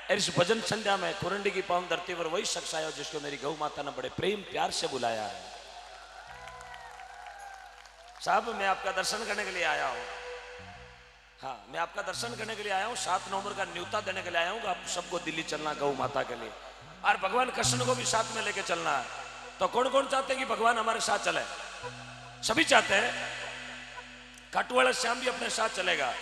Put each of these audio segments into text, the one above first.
इस भजन संध्या में कुरंडी की पावन धरती पर वही शख्स आया जिसको मेरी गौ माता ने बड़े प्रेम प्यार से बुलाया है। साहब मैं आपका दर्शन करने के लिए आया हूं। हाँ, मैं आपका दर्शन करने के लिए आया हूँ। 7 नवंबर का न्योता देने के लिए आया हूँ। आप सबको दिल्ली चलना गौ माता के लिए, और भगवान कृष्ण को भी साथ में लेके चलना है। तो कौन कौन चाहते हैं कि भगवान हमारे साथ चले? सभी चाहते हैं। काटूवाला श्याम भी अपने साथ चलेगा,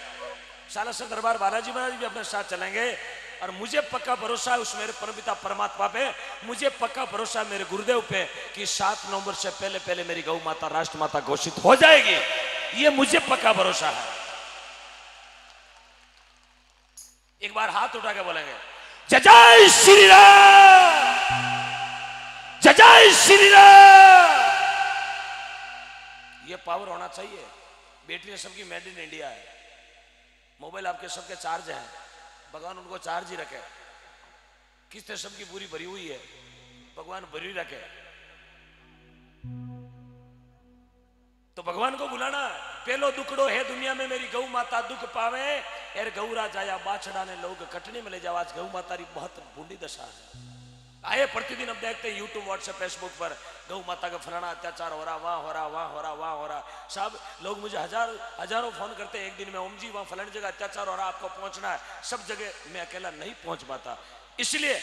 सालासर दरबार बालाजी महाराज भी अपने साथ चलेंगे। और मुझे पक्का भरोसा है उस मेरे परमपिता परमात्मा पे, मुझे पक्का भरोसा है मेरे गुरुदेव पे कि 7 नवंबर से पहले पहले मेरी गौ माता राष्ट्र माता घोषित हो जाएगी। ये मुझे पक्का भरोसा है। एक बार हाथ उठा के बोलेंगे जय जय श्री राम, जय जय श्री राम। ये पावर होना चाहिए। बैटरी सबकी मेड इन इंडिया है, मोबाइल आपके सबके चार्ज हैं, भगवान उनको चार्ज ही रखे। किस्तें सबकी पूरी भरी हुई है, भगवान भरी रखे। तो भगवान को बुलाना, पहलो दुखड़ो है दुनिया में मेरी गौ माता दुख पावे, एर गौरा जाया बाछड़ा ने लोग कटने में ले जाओ। आज गौ माता की बहुत बूढ़ी दशा है। आए प्रतिदिन अब देखते हैं यूट्यूब व्हाट्सएप फेसबुक पर गौ माता का फलाना अत्याचार हो रहा, वहां हो रहा, वहां हो रहा, वहां हो रहा। साहब लोग मुझे हजारों फोन करते हैं एक दिन में, ओम जी वहां फलानी जगह अत्याचार हो रहा, आपको पहुंचना है। सब जगह मैं अकेला नहीं पहुंच पाता, इसलिए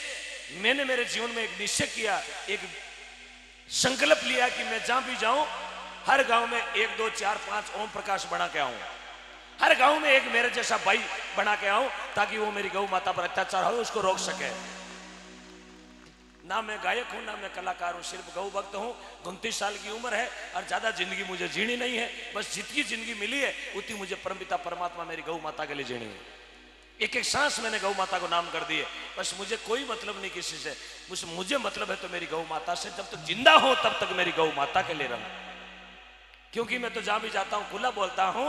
मैंने मेरे जीवन में एक निश्चय किया, एक संकल्प लिया कि मैं जहां भी जाऊं हर गांव में 1 2 4 5 ओम प्रकाश बना के आऊं। हर गांव में एक मेरे जैसा भाई बना के आऊं, ताकि वो मेरी गौ माता पर अत्याचार हो उसको रोक सके। ना मैं गायक हूं, ना मैं कलाकार हूं, सिर्फ गौ भक्त हूं। 29 साल की उम्र है और ज्यादा जिंदगी मुझे जीनी नहीं है। बस जितनी जिंदगी मिली है उतनी मुझे परमपिता परमात्मा मेरी गौ माता के लिए जीनी है। एक एक सांस मैंने गौ माता को नाम कर दिए। बस मुझे कोई मतलब नहीं किसी से, मुझे मतलब है तो मेरी गौ माता से। जब तक जिंदा हो तब तक मेरी गौ माता के लिए रहूं, क्योंकि मैं तो जहां भी जाता हूं खुला बोलता हूं,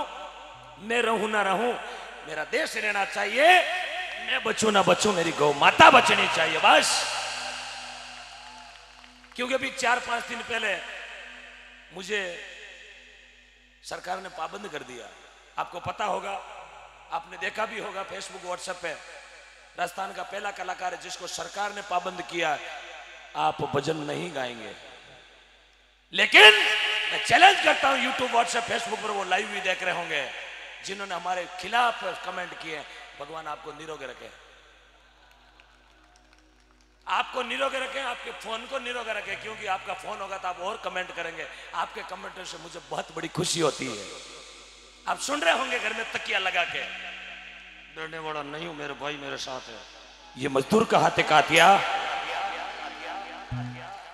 मैं रहूं ना रहूं मेरा देश रहना चाहिए, मैं बचूं ना बचूं मेरी गौ माता बचनी चाहिए बस। क्योंकि अभी 4-5 दिन पहले मुझे सरकार ने पाबंद कर दिया। आपको पता होगा, आपने देखा भी होगा फेसबुक व्हाट्सएप पे, राजस्थान का पहला कलाकार है जिसको सरकार ने पाबंद किया, आप भजन नहीं गाएंगे। लेकिन मैं चैलेंज करता हूं, यूट्यूब व्हाट्सएप फेसबुक पर वो लाइव भी देख रहे होंगे जिन्होंने हमारे खिलाफ कमेंट किए, भगवान आपको निरोग रखे, आपको निरोग रखे, आपके फोन को निरोग रखे। क्योंकि आपका फोन होगा तो आप और कमेंट करेंगे। आपके कमेंट से मुझे बहुत बड़ी खुशी होती है। आप सुन रहे होंगे घर में तकिया लगा के, डरने वाला नहीं हूं, मेरे भाई मेरे साथ है। ये मजदूर का हाथ है कातिया,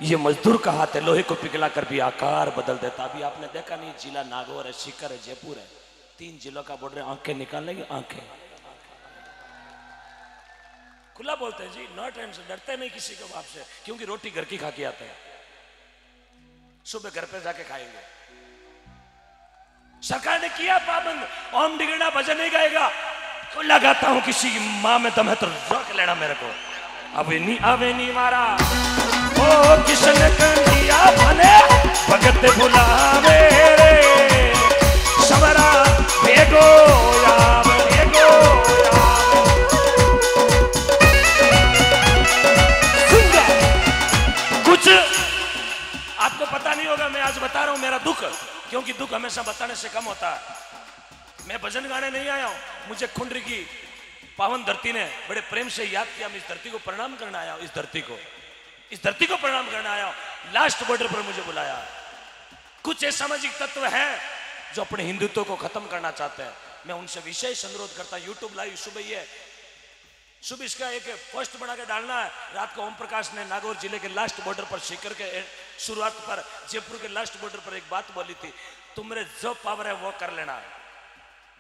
ये मजदूर का हाथ है, लोहे को पिघला कर भी आकार बदल देता। अभी आपने देखा नहीं, जिला नागौर है, सीकर है, जयपुर है, 3 जिलों का बॉर्डर, आंखें निकालेंगे, आंखें खुला बोलते हैं जी, नो टेंशन, डरते नहीं किसी के बाप से। क्योंकि रोटी घर की खा के आते हैं, सुबह घर पे जाके खाएंगे। सरकार ने किया पाबंद, ओम डिगड़ा भजन नहीं गाएगा तो लगाता हूं किसी की मां में दम है तो रोक लेना मेरे को। आवे नी मारा ओ किसने कंडिया बने भगत बुलावे रे समरा भेगो यार भेगो यार। कुछ आपको पता नहीं होगा, मैं आज बता रहा हूं मेरा दुख, क्योंकि दुख हमेशा बताने से कम होता है। मैं भजन गाने नहीं आया हूं, मुझे खुंडरी की पावन धरती ने बड़े प्रेम से याद किया। मैं इस धरती को प्रणाम करने आया हूं, इस धरती को प्रणाम करने आया हूं। लास्ट बॉर्डर पर मुझे बुलाया। कुछ ऐसे सामाजिक तत्व हैं जो अपने हिंदुत्व को खत्म करना चाहते हैं, मैं उनसे विशेष अनुरोध करता हूं। यूट्यूब लाइव सुबह इसका एक पोस्ट बना के डालना है। रात को ओम प्रकाश ने नागौर जिले के लास्ट बॉर्डर पर, सीकर के शुरुआत पर, जयपुर के लास्ट बॉर्डर पर एक बात बोली थी, तुमरे जो पावर है वो कर लेना।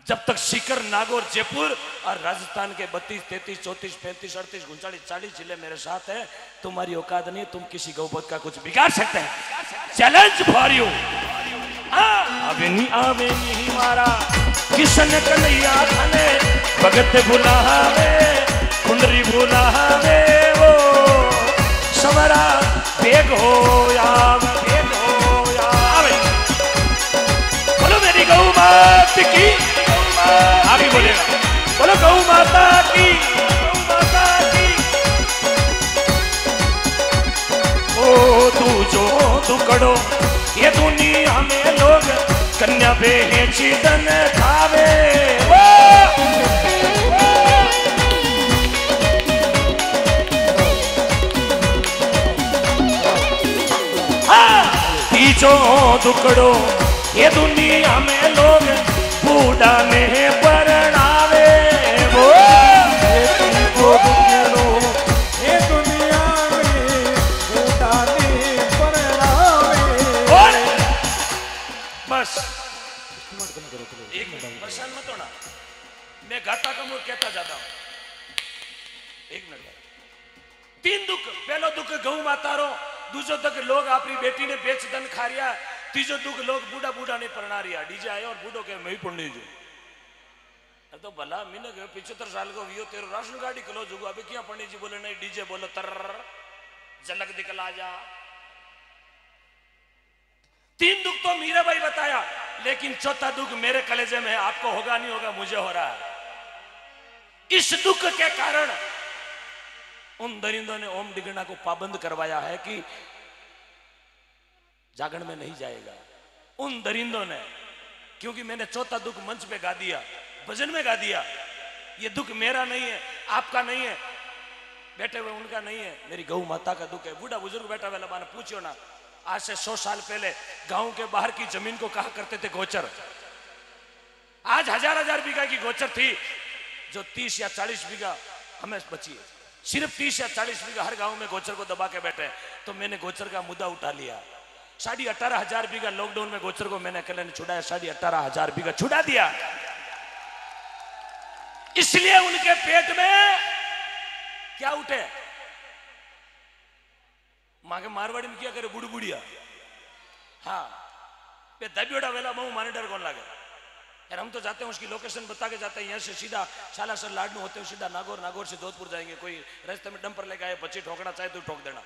जब तक सीकर, नागौर, जयपुर और राजस्थान के 32, 33, 34, 35, 38, 39, 40 जिले मेरे साथ हैं, तुम्हारी औकात नहीं, तुम किसी गौबत का कुछ बिगाड़ सकते हैं। Challenge for you. आवे नी मारा किशन कन्हैया थाने भगत बुलावे कुंडरी बुलावे वो समरा बेग हो यार बेग हो यार। बोलो मेरी गौ मात की, आगे बोलेगा, बोलो गौ माता की, गौ माता की। न बेची तन खावे तीजो दुकड़ो ये दुनिया में लोग बूढ़ा ने परणावे वो तीजो दुकड़ो ये दुनिया में बूढ़ा ने परणावे और बस एक परेशान मत होना मैं गाता कम और कहता जाता हूं एक मिनट तीन दुख पहलो दुख गऊ माता रो दूसरो दुख लोग अपनी बेटी ने बेच दन खा रिया तीसरो दुख लोग बूढ़ा बूढ़ा ने परना रिया डीजे आयो और बूढ़ो के मैं ही पढ़ने जो अरे तो भला मीने के 75 साल को वियो तेरो राशन गाड़ी कलो जुगो अभी क्या पढ़ने जी बोले नहीं डीजे बोलो तर झलक दिखला जा तीन दुख तो मीरा भाई बताया लेकिन चौथा दुख मेरे कलेजे में है आपको होगा नहीं होगा मुझे हो रहा है इस दुख के कारण उन दरिंदों ने ओम डिगना को पाबंद करवाया है कि जागरण में नहीं जाएगा उन दरिंदों ने क्योंकि मैंने चौथा दुख मंच पे गा दिया भजन में गा दिया ये दुख मेरा नहीं है आपका नहीं है बैठे हुए उनका नहीं है मेरी गौ माता का दुख है बूढ़ा बुजुर्ग बैठा हुआ लबाना पूछो ना आज से 100 साल पहले गांव के बाहर की जमीन को कहा करते थे गोचर आज हजार बीघा की गोचर थी जो 30 या 40 बीघा हमें बची है सिर्फ 30 या 40 बीघा हर गांव में गोचर को दबा के बैठे तो मैंने गोचर का मुद्दा उठा लिया 18,500 बीघा लॉकडाउन में गोचर को मैंने अकेले ने छुड़ाया 18,500 बीघा छुड़ा दिया इसलिए उनके पेट में क्या उठे माँ के मारवाड़ी में क्या करे बुड़बुड़िया हाँ दबियोड़ा वेला बहु माने डर कौन लागे यार हम तो जाते हैं उसकी लोकेशन बता के जाते हैं यहाँ से सीधा सालासर लाडनू होते हैं सीधा नागौर नागौर से जोधपुर जाएंगे कोई रास्ते में डंपर लेके आए बच्ची ठोकना चाहे तो ठोक देना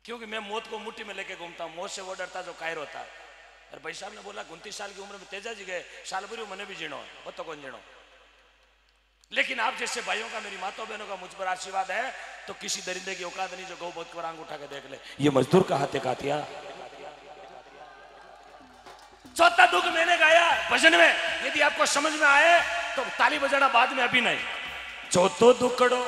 क्योंकि मैं मौत को मुट्ठी में लेके घूमता हूँ मौत से वो डरता जो कायर होता है और भाई साहब ने बोला 29 साल की उम्र में तेजा जी गए साल भरी मैंने भी जीणो वो तो कौन जीणो लेकिन आप जैसे भाइयों का मेरी माताओं बहनों का मुझ पर आशीर्वाद है तो किसी दरिंदे की औकात नहीं जो गौ बहुत को आंग उठा के देख ले ये मजदूर का हाथे कातिया चौथा दुख मैंने गाया भजन में यदि आपको समझ में आए तो ताली बजाना बाद में अभी नहीं चौथो दुकड़ो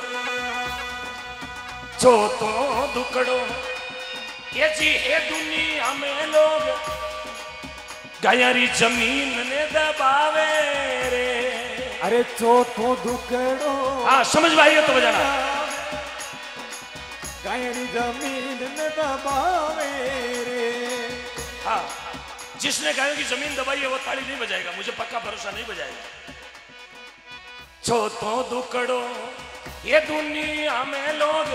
ये जी है दुनिया में लोग गायरी जमीन ने दबावे रे अरे चौथो दुकड़ो हाँ समझ में आई तो बजाना गायरी जमीन ने दबावे रे हाँ जिसने गायों की जमीन दबाई है वो ताली नहीं बजाएगा मुझे पक्का भरोसा नहीं बजाएगा चौथो दुकड़ो ये दुनिया में लोग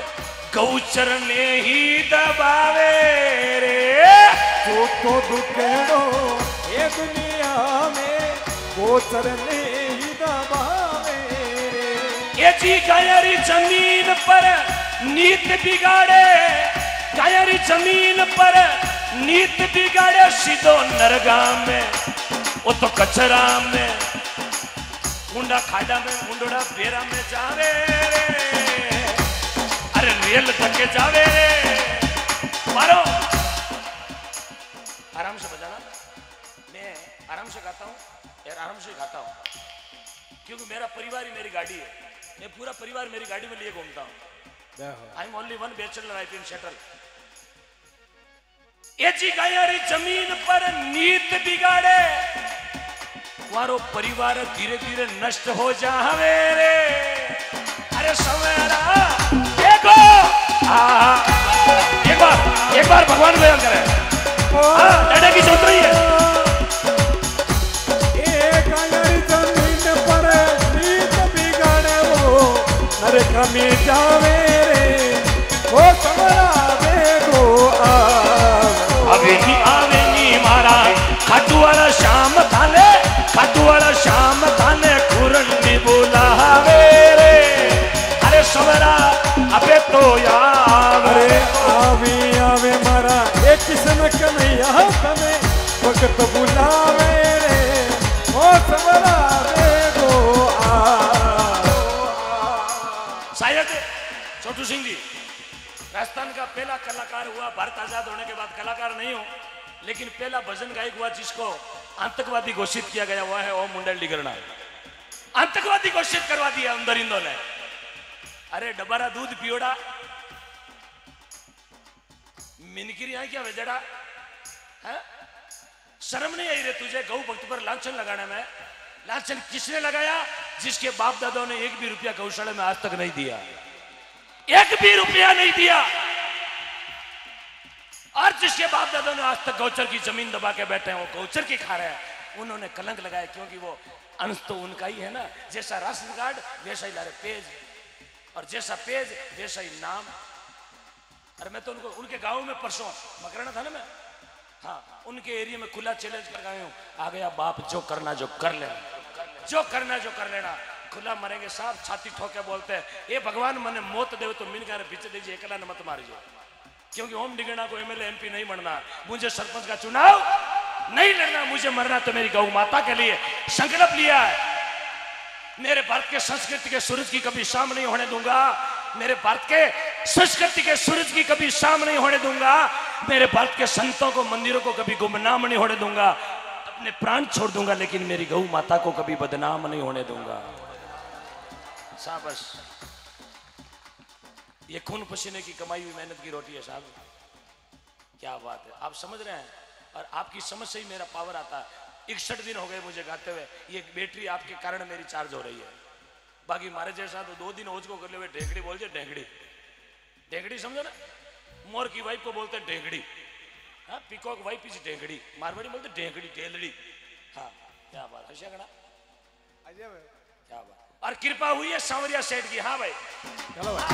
गौचर ने ही दबावे रे चौथो दुकड़ो ये दुनिया में गौचर ने ही दबावे रे ये जी गायरी जमीन पर नीत बिगाड़े गायरी जमीन पर नीत बिगाड़े सीधो नरगा में वो तो कचरा में मुंडा खाड़ा में मुंडोड़ा बेरा में जावे रे अरे रेल धक्के जावे रे मारो आराम से बजाना मैं आराम से गाता हूँ यार आराम से गाता हूँ क्योंकि मेरा परिवार ही मेरी गाड़ी है मैं पूरा परिवार मेरी गाड़ी में लिए घूमता हूँ I am only one bachelor I can settle ये जी गायरी जमीन पर नीत बिगाड़े वारो परिवार धीरे धीरे नष्ट हो जावे रे अरे सवेरा देखो एक बार भगवान बयान करे डंडे की चौथ रही है गायरी जमीन पर नीत बिगाड़े वो नरक में जावे रे वो सवेरा देखो आवे नी मारा खाटू वाला शाम थाने खुरंडी बुलावे रे अरे सवरा अबे तो यार अरे आवे मारा एक किस्म कन्हैया तने वक्त बुलावे रे ओ सवरा देखो शायद छोटू सिंह जी राजस्थान का पहला कलाकार हुआ भारत आजाद होने के बाद कलाकार नहीं हो लेकिन पहला भजन गायक हुआ जिसको आतंकवादी घोषित किया गया हुआ है ओम मुंडल डिगरना, आतंकवादी घोषित करवा दिया अंदरिंदो ने। अरे डबारा दूध पियोड़ा मिनकिरी यहाँ क्या वेजड़ा है? शर्म नहीं आई रे तुझे गौ भक्त पर लांछन लगाने में? लांछन किसने लगाया? जिसके बाप दादों ने एक भी रुपया गौशाला में आज तक नहीं दिया, एक भी रुपया नहीं दिया। और जिसके बाप दादों ने आज तक गौचर की जमीन दबा के बैठे हैं, वो गौचर की खा रहे हैं, उन्होंने कलंक लगाया, क्योंकि वो अंश तो उनका ही है ना। जैसा राशन कार्ड वैसा ही लारे पेज, और जैसा पेज वैसा ही नाम। अरे मैं तो उनको उनके गांव में परसों मकराना था ना मैं, हाँ उनके एरिया में खुला चैलेंज कर गया हूँ, आ गया बाप जो करना जो कर लेना, जो करना जो कर लेना। खुला मरेंगे साहब, छाती ठोके बोलते हैं ये भगवान मने मौत दे तो मिन कर पीछे दीजिए, एकला न मत मारिए, क्योंकि ओम डिगना को एमएलए एमपी नहीं बनना, मुझे सरपंच का चुनाव नहीं लड़ना, मुझे मरना तो मेरी गौ माता के लिए संकल्प लिया है। मेरे भारत के संस्कृति के सूरज की कभी शाम नहीं होने दूंगा, मेरे भारत के संस्कृति के सूरज की कभी शाम नहीं होने दूंगा, मेरे भारत के संतों को मंदिरों को कभी गुमनाम नहीं होने दूंगा, अपने प्राण छोड़ दूंगा, लेकिन मेरी गौ माता को कभी बदनाम नहीं होने दूंगा। बस ये खून पसीने की कमाई हुई मेहनत की रोटी है साहब, क्या बात है, आप समझ रहे हैं? और आपकी समझ से ही मेरा पावर आता है। 61 दिन हो गए मुझे गाते हुए, ये बैटरी आपके कारण मेरी चार्ज हो रही है। बाकी मारे जैसा तो 2 दिन हो को कर ले हुए ढेंगड़ी बोल जाए, ढेंगड़ी ढेंगड़ी समझो ना, मोर की वाइफ को बोलते हैं ढेंगड़ी, हाँ पीकॉक वाइफ इज ढेंगड़ी, मारवाड़ी बोलते ढेंगड़ी ढेलड़ी। हाँ क्या बात है, क्या बात। और कृपा हुई है सांवरिया सेठ की। हाँ भाई चलो भाई।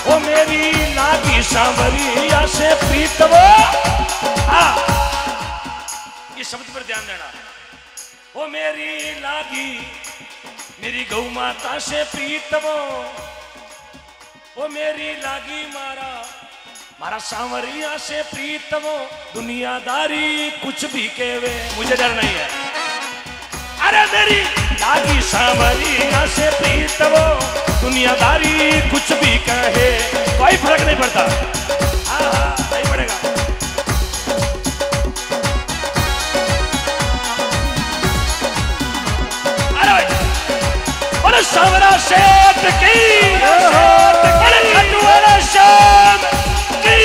ओ मेरी लागी सांवरिया से प्रीतवो, ये शब्द पर ध्यान देना। ओ मेरी लागी मेरी गौ माता से प्रीतवो, ओ मेरी लागी मारा सांवरिया से प्रीतवो, दुनियादारी कुछ भी कहवे मुझे डर नहीं है। अरे मेरी लागी सांवरिया से प्रीतवो, दुनियादारी कुछ भी कहे कोई फर्क नहीं पड़ता। हाँ हाँ नहीं पड़ेगा। अरे सांवरा सेठ की, अरे खटवाला शाम की,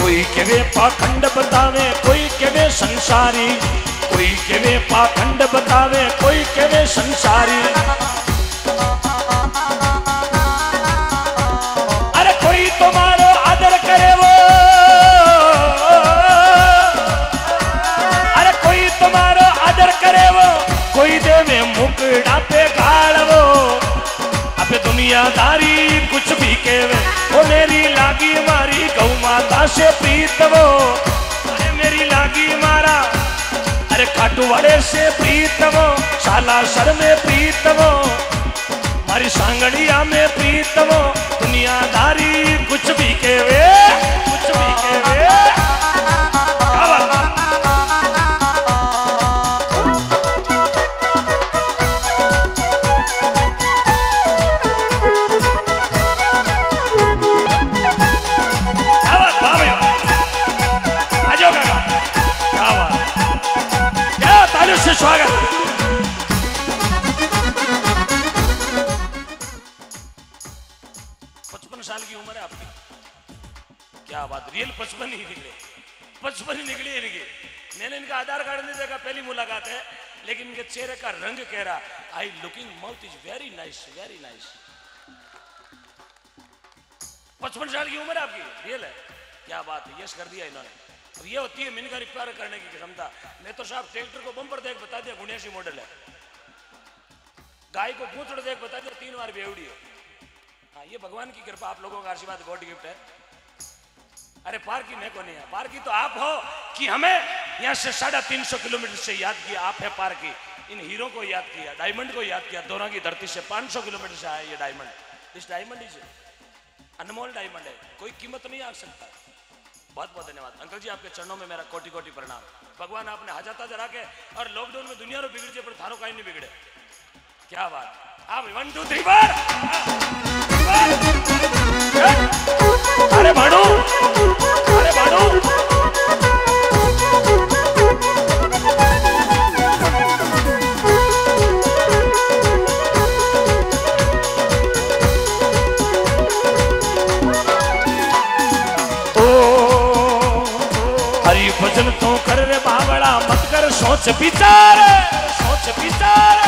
कोई केवे पाखंड बतावे, कोई केवे संसारी, कोई केवे पाखंड बतावे, कोई केवे संसारी। अरे कोई तुम्हारो आदर करे वो, अरे कोई तुम्हारो आदर करे वो, कोई देवे मुकड़ा पे गाड़ वो, अबे दुनियादारी कुछ भी कहवे, वो मेरी लागी मारी गौ माता से प्रीत वो, अरे मेरी लागी मारा अरे खाटू वाले से प्रीतमो, सालासर में प्रीतमो, मारी सांगड़िया में प्रीतमो, दुनियादारी कुछ भी कहवे, कुछ भी कहवे। स्वागत। 55 साल की उम्र है आपकी, क्या बात, रियल 55 ही निकले, 55 ही निकले इनकी। मैंने इनका आधार कार्ड नहीं देखा, पहली मुलाकात है, लेकिन इनके चेहरे का रंग कह रहा I looking mouth is very nice, very nice. 55 साल की उम्र है आपकी, रियल है, क्या बात है, यस कर दिया इन्होंने। अब ये होती है मिनका रिपेयर करने की क्षमता। मैं तो साहब ट्रैक्टर को बम्पर देख बता दिया 79 मॉडल है, गाय को पूंछड़ देख बता दिया 3 बार बेवड़ी है। हाँ, ये भगवान की कृपा, आप लोगों का आशीर्वाद, गॉड गिफ्ट है। अरे पार की मैं को नहीं है, पार की तो आप हो कि हमें यहाँ से 350 किलोमीटर से याद किया। आप है पार की, इन हीरो को याद किया, डायमंड को याद किया। दोरा की धरती से 500 किलोमीटर से आया ये डायमंड। इस डायमंड इज अनमोल डायमंड है, कोई कीमत नहीं आ सकता। बहुत बहुत धन्यवाद अंकल जी, आपके चरणों में मेरा कोटि कोटि प्रणाम। भगवान आपने हजाता जरा के और लॉकडाउन में दुनिया रो बिगड़ जाए पर थारो कहीं नहीं बिगड़े। क्या बात, आप 1 2 3 बार। अरे भाड़ू, अरे भाड़ू, भजन तो कर रे बावड़ा, मत कर सोच विचार, सोच विचार।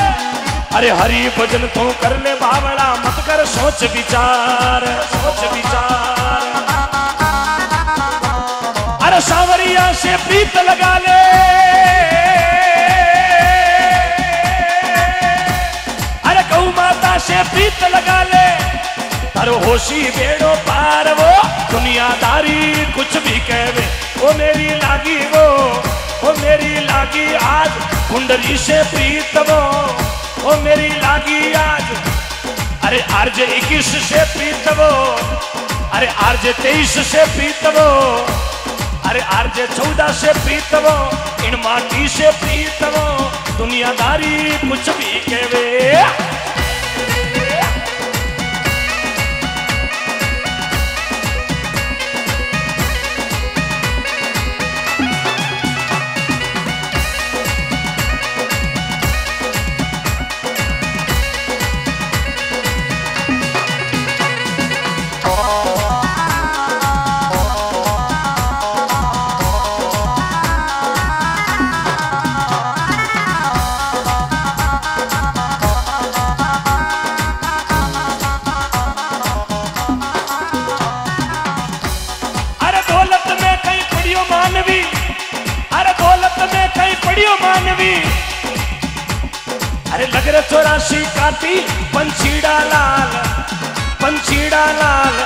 अरे हरि भजन तो कर ले बावड़ा, मत कर सोच विचार, सोच विचार। अरे सांवरिया से प्रीत लगा ले, अरे गौ माता से प्रीत लगा ले, तारो होशी बेड़ो पार। वो दुनियादारी कुछ भी कहवे, वो मेरी लागी, वो मेरी लागी आज कुंडली से प्रीत। वो मेरी लागी आज, अरे आरजे 21 से प्रीत। वो अरे आरजे 23 से प्रीत। वो अरे आरजे 14 से प्रीत। वो इन माटी से प्रीत। वो दुनियादारी कुछ भी कहवे। मानवी अरे लग रहे 84 काटी पंछीड़ा लाल, पंछीड़ा लाल।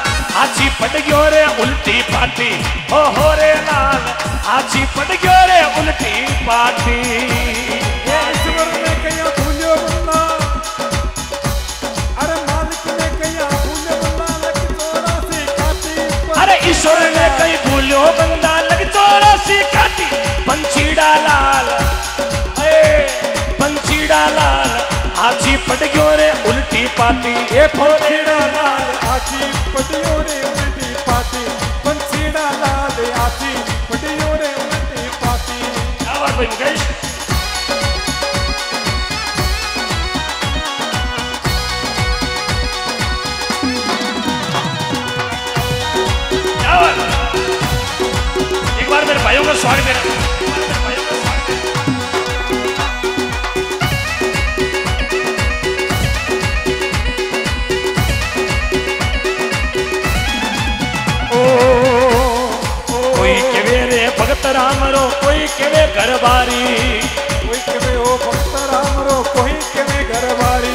आजी पट गयो रे उल्टी पाटी, ओ हो रे लाल। आजी पट गयो रे उल्टी पाटी। ये ईश्वर ने कया भूलो बंदा, अरे मालिक ने कया भूलो बंदा, लग 84 काटी। अरे ईश्वर ने कई भूलो बंदा, लग 84 काटी। पंछीड़ा लाल, पंछीड़ा लाल। आजी पट गयो रे उल्टी पाटी। ये पंछीड़ा लाल आजी पट गयो रे उल्टी पाटी। पंछीड़ा लाल आजी पट गयो रे उल्टी पाटी। क्या बात भाई मुकेश। क्या बात, एक बार मेरे भाइयों का स्वागत है। राम रो कोई केवे घर बारी, कोई केवे ओ भक्त राम रो कोई केवे घर बारी।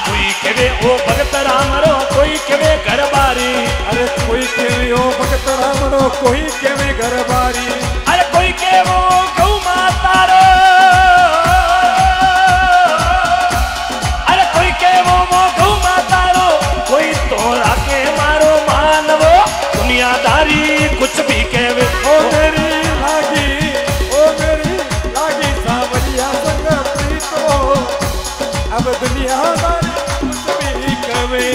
कोई केवे ओ भक्त राम रो कोई केवे घर बारी। अरे कोई केवे ओ भक्त राम रो कोई केवे घर बारी। अरे कोई केवो गौ माता रो, अरे कोई केवो वो गौ माता रो। कोई तोरा के मारो मानवो, दुनियादारी कुछ भी कहवे। ओ मेरी लागी, ओ मेरी लागी सांवरिया संग प्रीत हो। अब दुनियादारी कुछ भी कहे।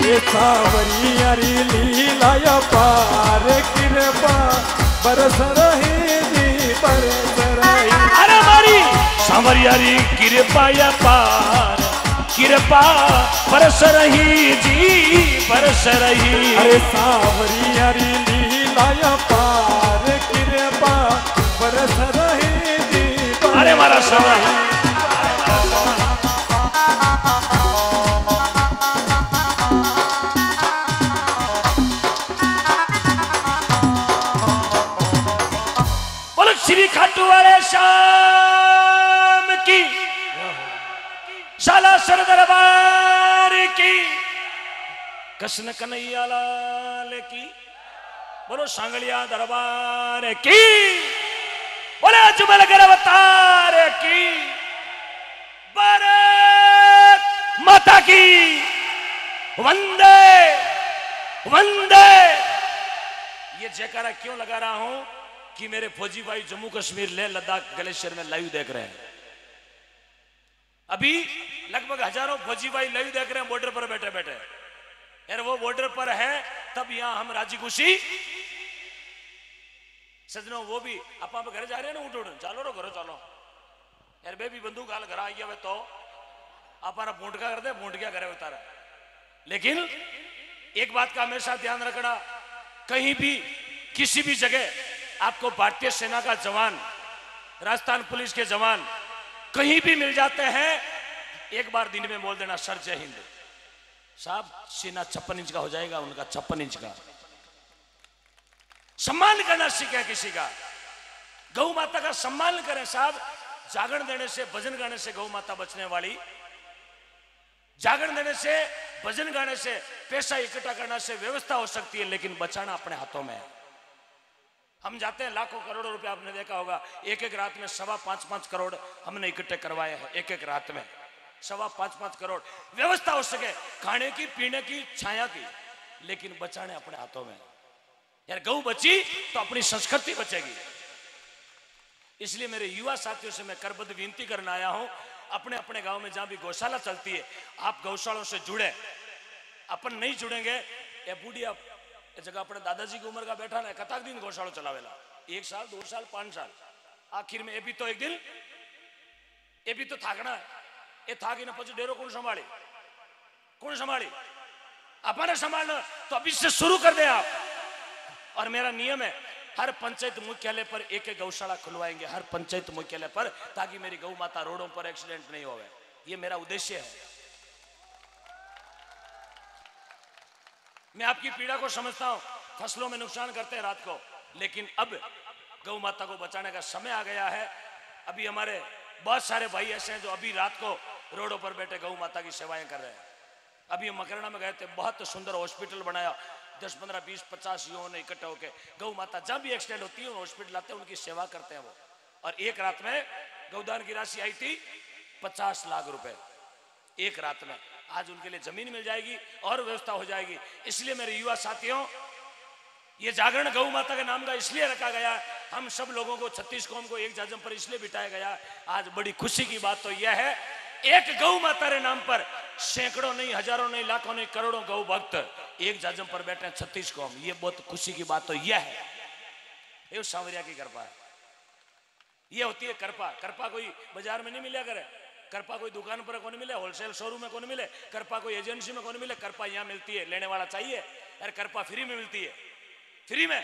ये सांवरिया री लीला पार कृपा बरस रही जी, बरस रही। अरे मारी सांवरियारी कृपा या पार, कृपा बरस रही जी, बरस रही। अरे सांवरियारी लीला या पार कृपा बरस रही जी। अरे मारा सांवरिया वाले शाम की, शाला सर दरबार की, कृष्ण कन्हैया लाल की, बोलो सांगलिया दरबार की, बोले अजमल कर अवतार की, भारत माता की, वंदे वंदे। ये जयकारा क्यों लगा रहा हूं कि मेरे फौजी भाई जम्मू कश्मीर लेह लद्दाख ग्लेशियर में लाइव देख रहे हैं। अभी लगभग हजारों फौजी भाई लाइव देख रहे हैं बॉर्डर पर बैठे बैठे। यार वो बॉर्डर पर है तब यहां हम राजी खुशी सजनों, वो भी आप घर जा रहे हैं ना, उठ उठ चलो रो घरों चलो यार, बेबी बंदूक हाल घर आई तो अपना भूटका कर दे, भूट क्या करे उतारा। लेकिन एक बात का हमेशा ध्यान रखना, कहीं भी किसी भी जगह आपको भारतीय सेना का जवान, राजस्थान पुलिस के जवान कहीं भी मिल जाते हैं, एक बार दिन में बोल देना सर जय हिंद साहब, सीना 56 इंच का हो जाएगा उनका, 56 इंच का। सम्मान करना सीखे किसी का, गौ माता का सम्मान करें साहब। जागरण देने से, भजन गाने से गौ माता बचने वाली, जागरण देने से, भजन गाने से, पैसा इकट्ठा करने से व्यवस्था हो सकती है, लेकिन बचाना अपने हाथों में है। हम जाते हैं लाखों करोड़ों रुपए, आपने देखा होगा एक एक रात में 5.5 करोड़ हमने इकट्ठे करवाए हैं। एक एक रात में 5.5 करोड़ व्यवस्था हो सके खाने की, पीने की, छाया की, लेकिन बचाने अपने हाथों में। यार गौ बची तो अपनी संस्कृति बचेगी। इसलिए मेरे युवा साथियों से मैं करबद्ध विनती करने आया हूं, अपने अपने गांव में जहां भी गौशाला चलती है आप गौशालों से जुड़े। अपन नहीं जुड़ेंगे, ये बूढ़िया जगह अपने दादाजी की उम्र का बैठा ना, कताक दिन गौशाला चलावेला, 1 साल 2 साल 5 साल, आखिर में ये भी तो एक दिन ये भी तो थाकना है। ये थाकी ना पीछे डेरो कौन संभाली, कौन संभाली? अपने संभालना तो अभी से शुरू कर दे आप। और मेरा नियम है हर पंचायत मुख्यालय पर एक एक गौशाला खुलवाएंगे, हर पंचायत मुख्यालय पर, ताकि मेरी गौ माता रोडों पर एक्सीडेंट नहीं होवे। ये मेरा उद्देश्य है। मैं आपकी पीड़ा को समझता हूं, फसलों में नुकसान करते हैं रात को, लेकिन अब गौ माता को बचाने का समय आ गया है। अभी हमारे बहुत सारे भाई ऐसे हैं जो अभी रात को रोडों पर बैठे गौ माता की सेवाएं कर रहे हैं। अभी हम मकराना में गए थे, बहुत सुंदर हॉस्पिटल बनाया, 10 15 20 50 युवाओं ने इकट्ठा होकर गौ माता जब भी एक्सीडेंट होती है हॉस्पिटल आते हैं, उनकी सेवा करते हैं वो। और एक रात में गौदान की राशि आई थी 50 लाख रुपए एक रात में। आज उनके लिए जमीन मिल जाएगी और व्यवस्था हो जाएगी। इसलिए मेरे युवा साथियों, ये जागरण गौ माता के नाम का इसलिए रखा गया, हम सब लोगों को 36 कौम को एक जाजम पर इसलिए बिठाया गया। आज बड़ी खुशी की बात तो यह है, एक गौ माता के नाम पर सैकड़ों नहीं, हजारों नहीं, लाखों नहीं, करोड़ों गौ भक्त एक जाजम पर बैठे हैं 36 कौम। ये बहुत खुशी की बात तो यह है, ये सांवरिया की कृपा है। ये होती है कृपा। कृपा कोई बाजार में नहीं मिला करे, कृपा कोई दुकान पर कौन मिले, होलसेल शोरूम में कौन मिले, कृपा कोई एजेंसी में कौन मिले, कृपा यहाँ मिलती है। लेने वाला चाहिए यार, कृपा फ्री में मिलती है, फ्री में।